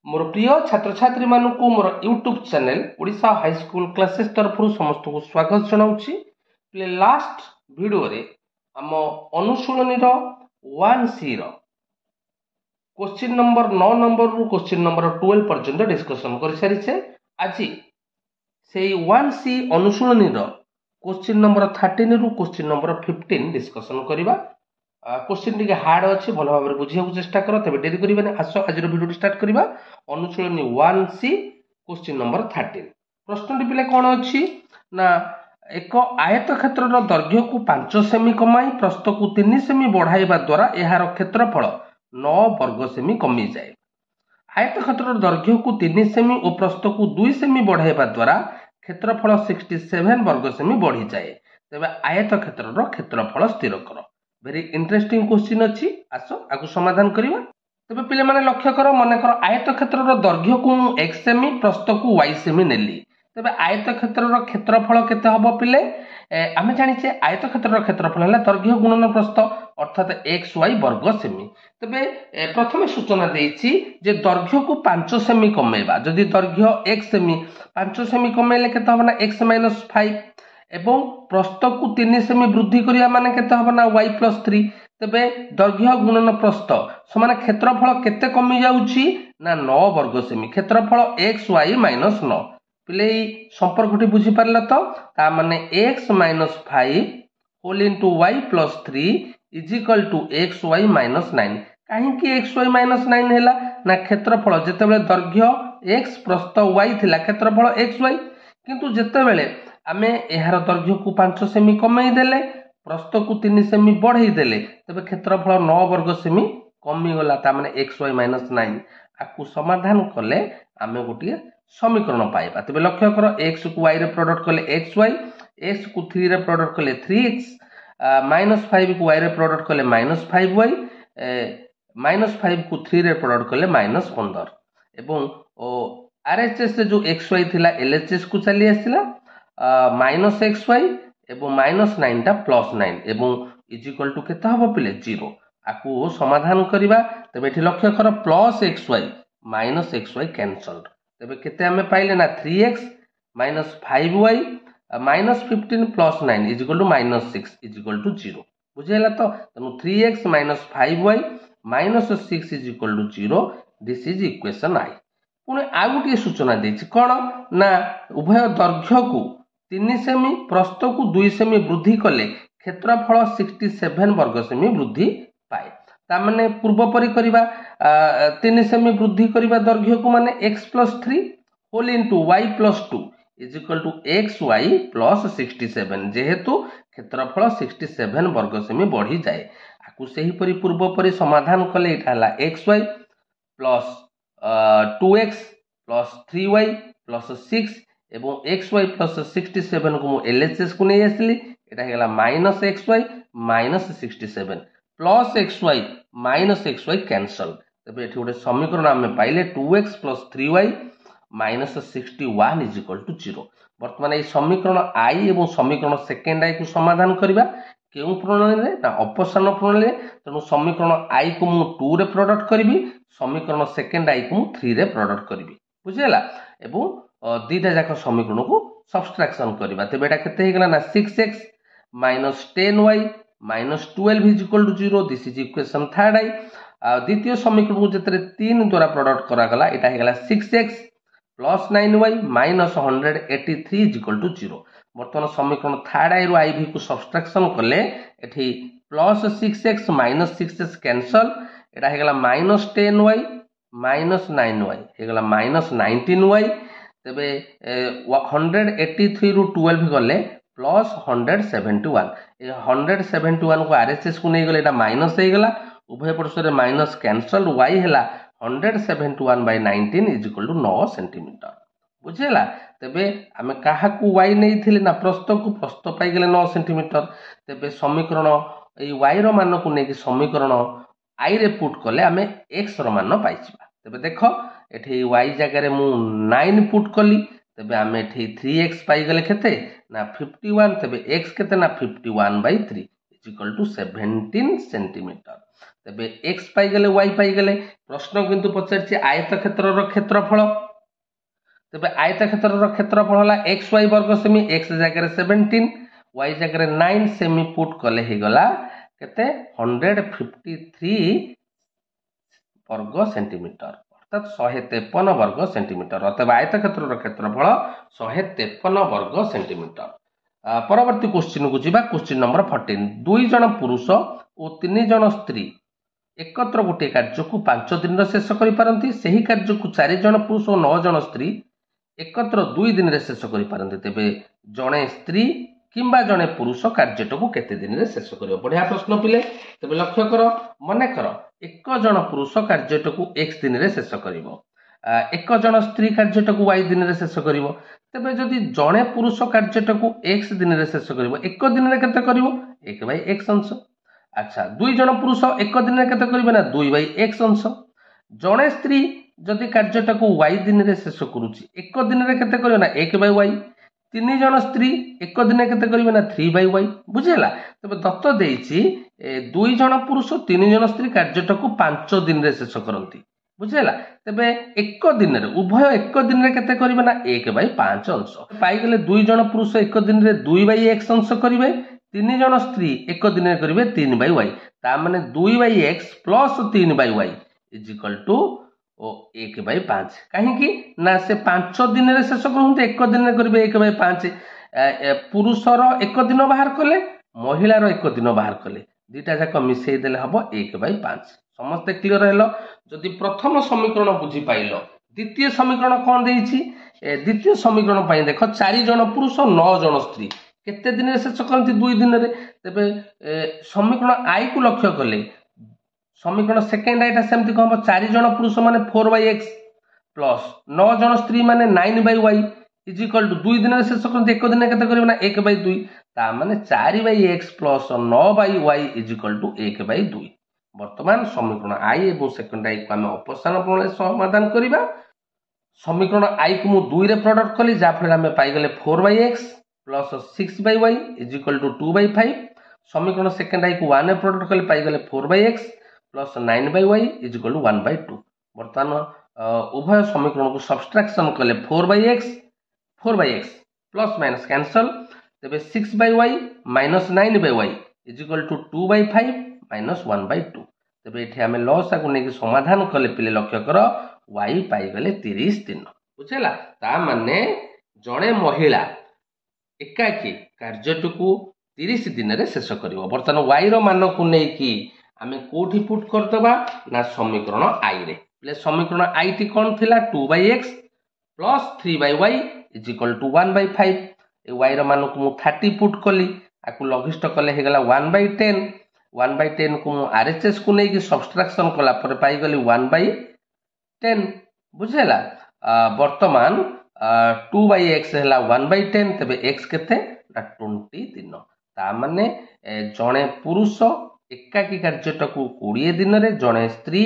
मोर प्रिय छात्र छात्री मानक मोर YouTube channel Odisha high school classes तरफ समस्त को स्वागत जनाऊँगी। लास्ट वीडियो रे आम अनुशीलनी 1C क्वेश्चन नंबर 9 नंबर रु क्वेश्चन नंबर 12 पर्यंत डिस्कशन कर सारी। आज से 1C अनुशीलनी क्वेश्चन नंबर 13 रु क्वेश्चन नंबर 15 डिस्कशन करवा। क्वेश्चन टी हार्ड अच्छे भल भाव बुझा चेष्टा कर तेज डेरी करें। आस आज वीडियो स्टार्ट करवा। अनुशीलनी 1C क्वेश्चन नंबर 13 प्रश्न पिले कौन अच्छी ना एक आयत क्षेत्र दैर्घ्य को 5 सेमी कमाई प्रस्थ को 3 सेमी बढ़ाइबा द्वारा यार क्षेत्रफल 9 वर्ग सेमी कमी जाए। आयत क्षेत्र दैर्घ्य को 3 सेमी और प्रस्थ को 2 सेमी बढ़ाइबा द्वारा क्षेत्रफल 67 वर्ग सेमी बढ़ी जाए। तेज आयत क्षेत्र क्षेत्रफल स्थिर कर। वेरी इंटरेस्टिंग क्वेश्चन अच्छी। आस आगु समाधान करवा। तेज पिले माने लक्ष्य कर मनकर आयत क्षेत्र दैर्घ्य को x सेमी प्रस्थ को y सेमी नेली। तेज आयत क्षेत्र क्षेत्रफल केते हबो पिले आमे जानिछे आयत क्षेत्र क्षेत्रफल है दैर्घ्य गुणन प्रस्थ अर्थात xy वर्ग सेमी। तेबे प्रथमे सूचना देइछि जे दैर्घ्य को 5 सेमी कमेबा जदि दैर्घ्य x सेमी 5 सेमी कमेले केते हबो ना x - 5 एवं प्रस्थ को 3 सेमी वृद्धि करिया माने केते हबो ना y + 3। तेबे दैर्घ्य गुणन प्रस्थ समान क्षेत्रफल केते कमी जाउछि ना 9 वर्ग सेमी। क्षेत्रफल xy - 9 पिले संपर्कटी बुझी पारला तो ता माने x - 5 whole into y + 3 = xy - 9। काहे कि xy - 9 हैला ना क्षेत्रफल जेतेबेले दैर्घ्य x प्रस्थ y थिला क्षेत्रफल xy किंतु जेतेबेले आमे एहार दैर्घ्य को 5 सेमी कमई देले प्रस्थ को 3 सेमी बढ़ई देले तबे क्षेत्रफल 9 वर्ग सेमी कमी गला ता माने xy - 9। आकु समाधान कले आमे गोटिए समीकरण पाइबा। तबे लक्ष्य कर x को y रे प्रोडक्ट कले xy, x को 3 रे प्रोडक्ट कले 3x, -5 को y रे प्रोडक्ट कले -5y, -5 को 3 रे प्रोडक्ट कले -15 एवं RHS से जो xy थिला LHS को चली आसिला -xy एवं -9 टा +9 एवं इजिकल टू केते हबो पिले 0। आकु समाधान करिवा। तबे एठी लक्ष्य कर +xy -xy कैंसल्ड। तबे केते हमें पाइले ना 3x - 5y -15 + 9 is equal to -6 is equal to 0 बुझेला तो। तनु 3x - 5y -6 is equal to 0 this is equation आई। पुणे आ गोटे सूचना देछि कोन ना उभय दैर्घ्य को 3 सेमी प्रस्थ को 2 सेमी वृद्धि कले क्षेत्रफल 67 वर्ग सेमी वृद्धि पाए। ता माने पूर्व परि करिबा 3 सेमी वृद्धि करिबा दैर्घ्य को माने x + 3 whole into y + 2 equal to xy + 67 जेहेतु क्षेत्रफल 67 वर्ग सेमी बढ़ी जाए। आकु सही परि पूर्व परि समाधान कले इटा हला xy + 2x + 3y + 6 एवं xy + 67 को LHS को नहीं आसली एटा हेला -xy - 67 plus xy - xy cancel. तबे एठी गोटे समीकरण आमे पाइले 2x + 3y - 61 = 0। वर्तमान ए समीकरण आई एवं समीकरण सेकेंड आई को समाधान करिबा केउ प्रणाली रे ना अपसारण प्रणाली रे। तनु समीकरण आई को मु 2 रे प्रोडक्ट करिवि समीकरण सेकेंड आई को 3 रे प्रोडक्ट करिवि बुझेला एवं दीटा जाक समीकरण को सब्सट्रैक्शन करबा। तबे एटा केते हे गला ना 6x - 10y - 12 = 0 this is equation third आई। द्वितीय समीकरण को जेतरे 3 द्वारा प्रोडक्ट करा गला एटा हे गला 6x + 9y - 183 = 0। वर्तमान समीकरण थर्ड आई रो आई भी को सब्सट्रैक्शन करले एठी +6x - 6x कैंसल एटा हे गला -10y - 9y हे गला -19y। तबे 183 रु 12 गले +171 ए 171 को RHS को नहीं गले एटा माइनस हे गला उभय पक्षरे माइनस कैंसल y हेला 171/19 = 9 सेंटीमीटर बुझेला। तबे आमे काहा को y नहीं थिले ना प्रस्थ को प्रस्थ पाई गेले 9 सेंटीमीटर। तबे समीकरण ए y रो मान को नेकी समीकरण आई रे पुट कले आमे x रो मान पाइछबा। तबे देखो एठी y जगह रे मु 9 पुट कली तबे आमे एठी 3x पाई गेले केते ना 51 तबे x केते ना 51/3 इज इक्वल टू 17 सेंटीमीटर। तेबे x पाइगले y पाइगले प्रश्न किंतु पचार आयत क्षेत्र क्षेत्रफल। तेबे आयत क्षेत्र क्षेत्रफल होला xy वर्ग सेमी, x जगह 17 y जगह 9 सेमी पुट कले ही गला केते 153 वर्ग सेंटीमीटर अर्थात 153 वर्ग सेंटीमीटर। अतएव आयत क्षेत्र क्षेत्रफल 153 वर्ग सेंटीमीटर। परवर्ती क्वेश्चन को जीवा। Question number 14। 2 जन पुरुष और 3 जन स्त्री एकत्र गोटे कार्य को 5 दिन शेष करि पारंती। सही कार्य को 4 जन पुरुष और 9 जन स्त्री एकत्र 2 दिन शेष करि पारंती। तेबे जणे स्त्री किंबा जणे पुरुष कार्यटा को केते दिन रे शेष करियो। बढ़िया प्रश्न पिले। तेबे लक्ष्य कर, मने कर एक जन पुरुष कार्यटा को x दिन रे शेष करिवो, एक जन स्त्री कार्यटा को y दिन रे शेष करिवो। तेबे जदि जणे पुरुष कार्यटा को x दिन रे शेष करिवो, एक दिन रे केते करिवो 1/x अंश। अच्छा, 2 जन पुरुष एक दिन रे केते करिवे ना 2/x अंश। जणे स्त्री जदि कार्यटा को y दिन रे शेष करूची, एक दिन रे केते करिवे ना 1/y। 3 जन स्त्री एक दिन केते करिवे ना 3/y। बुझिला। तबे दत्त देइछि 2 जन पुरुष 3 जन स्त्री कार्यटा को 5 दिन रे शेष करंती। बुझिला। तबे एक दिन रे उभय एक दिन रे केते करिवे ना 1/5 अंश। पाई गेले 2 जन पुरुष एक दिन रे 2/x अंश करिवे, 3 जन स्त्री एक दिन रे करिवे 3/y। ता माने 2/x plus 3/y is equal to 1/5। कहीं ना से 5 दिन रे शेष करते, एक दिन रे करिवे 1/5। पुरुषर एक दिन बाहर कले, महिलार एक दिन बाहर कले, दुईटा जाक मिसई देले हबो 1/5। समस्त क्लियर हेलो। जदि प्रथम समीकरण बुझी पाइलो, द्वितीय समीकरण कौन देइछि? द्वितीय समीकरण पाई देखो 4 जन पुरुष 9 जन स्त्री केते दिन रे शेष करती 2 दिन रे। तेबे समीकरण आई को लक्ष्य कले समीकरण सेकेंड आइटा सेमती कहबो 4 जन पुरुष माने 4/x प्लस 9 जन स्त्री माने 9/y इज इक्वल टू 2 दिन रे शेष करते, एक दिन केते करिवे ना 1/2। ता माने 4/x plus 9/y is equal to 1/2। वर्तमान समीकरण आई एवं सेकेंड आई को हम अपसारण प्रणाली समाधान करिबा। समीकरण आई को मु 2 रे प्रोडक्ट कली, जा फले हम पाई गेले 4/x plus 6/y is equal to 2/5। समीकरण सेकेंड आई को 1 रे प्रोडक्ट कली, पाई गेले 4/x plus 9/y is equal to 1/2। वर्तमान उभय समीकरण को सब्सट्रैक्शन कले 4/x प्लस माइनस कैंसल। तेबे 6/y minus 9/y is equal to 2/5 minus 1/2। तेबे एठी हमें लॉस को नेकी समाधान कले पिले लक्ष्य कर y पाई गले 30 दिन। बुझेला। ता माने जणे महिला एकाकी कार्यटु को 30 दिन रे शेष करिवो। वर्तमान y रो मान को नेकी आमे कोठी पुट करदबा ना समीकरण आई रे। प्ले समीकरण आई टी कोन थिला 2/x plus 3/y is equal to 1/5। ए y रो मान को मु 30 पुट कली, आकु लघिष्ठ कले हे गला 1/10। 1/10 को मु RHS को नेकी सब्सट्रैक्शन कला पर पाई गली 1/10। बुझेला। वर्तमान 2/x हैला 1/10। तबे x केते ना 20 दिन। ता माने जणे पुरुष एकाकी कार्यटा को 20 दिन रे, जणे स्त्री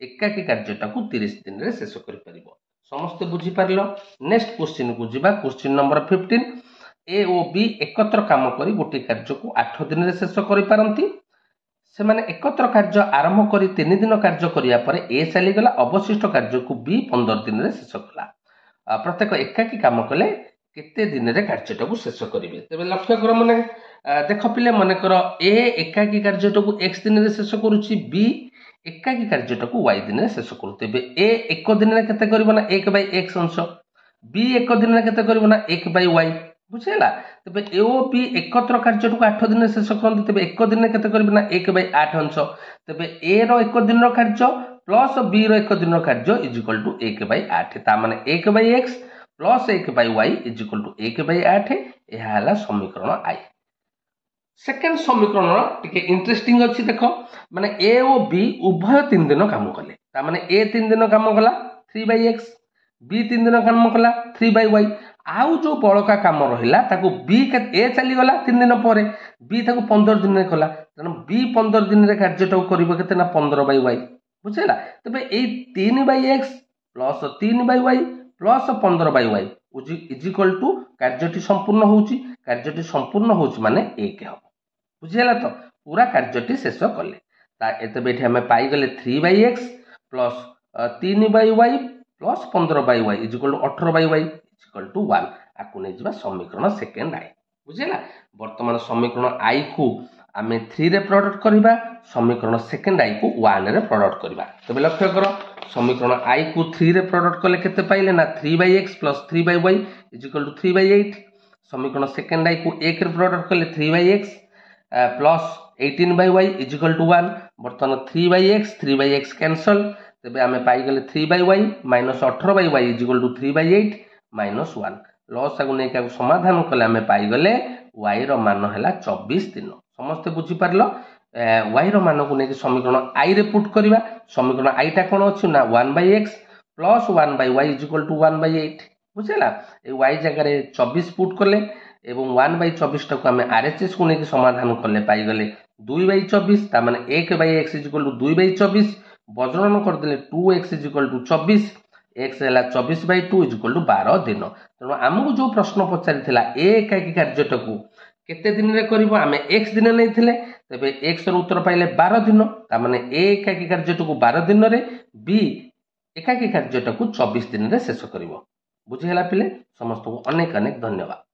एकाकी कार्यटा को 30 दिन रे शेष करि परिबो। समस्त बुझी पारलो। नेक्स्ट क्वेश्चन को जीवा। Question number 15। ए ओ बी एकत्र काम करी गोटे कार्य को 8 दिन रे शेष करि पारंती। से माने एकत्र कार्य आरंभ करी 3 दिन कार्य करिया परे ए चली गला, अवशिष्ट कार्य को बी 15 दिन रे शेष कला। प्रत्येक एकाकी काम कले केते दिन रे कार्यटा को शेष करिवे। तबे लक्ष्य कर माने देख पिले, मन कर ए एकाकी कार्यटा को x दिन रे शेष करूची, बी एकाकी कार्यटा को y दिन रे शेष करू। तबे ए एक दिन रे केते करिवो ना 1/x अंश, बी एक दिन रे केते करिवो ना 1/y। बुझेला। तबे ए ओ बी एकत्र कार्यटा को 8 दिन रे शेष करंती। तबे एक दिन रे केते करिवो ना 1/8 अंश। तबे ए रो एक दिन रो कार्य प्लस बी रो एक दिन रो कार्य इज इक्वल टू 1/8। ता माने 1/x plus 1/y is equal to 1/8। एहा हला समीकरण आई। सेकेंड समीकरण टिके इंटरेस्टिंग अछि। देखो माने ए ओ बी उभय 3 दिन काम कले। ता माने ए 3 दिन काम कला 3/x, बी 3 दिन काम कला 3/y। आउ जो बळका काम रहिला ताको बी के ए चली गला 3 दिन परे, बी ताको 15 दिन रे कला। तन बी 15 दिन रे कार्यटा करिवो केते ना 15/y। बुझेला। तबे ए 3/x plus 3/y plus 15/y is equal to कार्यटी संपूर्ण होउची। कार्यटी संपूर्ण होउची माने 1 हबो। बुझीगला तो पूरा कार्यटी शेष कले तेज ये आम पाईगले 3/x plus 3/y plus 15/y equal to 18/y equal to 1 आपको नहीं जावा समीकरण सेकेंड आई बुझीगला वर्तमान समीकरण आई को आम 3 रे प्रोडक्ट करवा समीकरण सेकेंड आई को 1 रे प्रोडक्ट करवा तबे लक्ष्य कर समीकरण आई को 3 रे प्रोडक्ट कले केते पाइले ना 3/x plus 3/y is equal to 3/8 समीकरण सेकेंड आई को 1 रे प्रोडक्ट कले 3/x plus 18/y equal to 1 बर्तमान 3/x कैंसल तेबे आमे पाई गले 3/y minus 18/y equal to 3/8 minus 1 लॉस आगु नै का समाधान कले आमे पाई गले y रो मान हैला 24 दिन समस्त बुझी पारलो y रो मान को नै समीकरण i रे पुट करबा समीकरण i टा कोन अछि ना 1/x plus 1/y is equal to 1/8 बुझला ए y जगह रे 24 पुट करले एवं 1/24 टाको आम आरएचएस को लेकिन समाधान कले पाईगले 2/24 ता माने 1/x इजिकल टू 2/24 वज्रन करदे 2x इजिकल टू 24 x है 24/2 इजिकल टू 12 दिन तेणु आमको जो प्रश्न पचारि ए एकाकी कार्यटाकू केते दिन रे करिवो आमे x दिन नैथिले तबे x रो उत्तर पाइले 12 दिन ता माने ए एकाकी कार्यटाकू 12 दिन रे b एकाकी कार्यटाकू 24 दिन रे शेष करिवो बुझिहला पिले समस्त को अनेक अनेक धन्यवाद।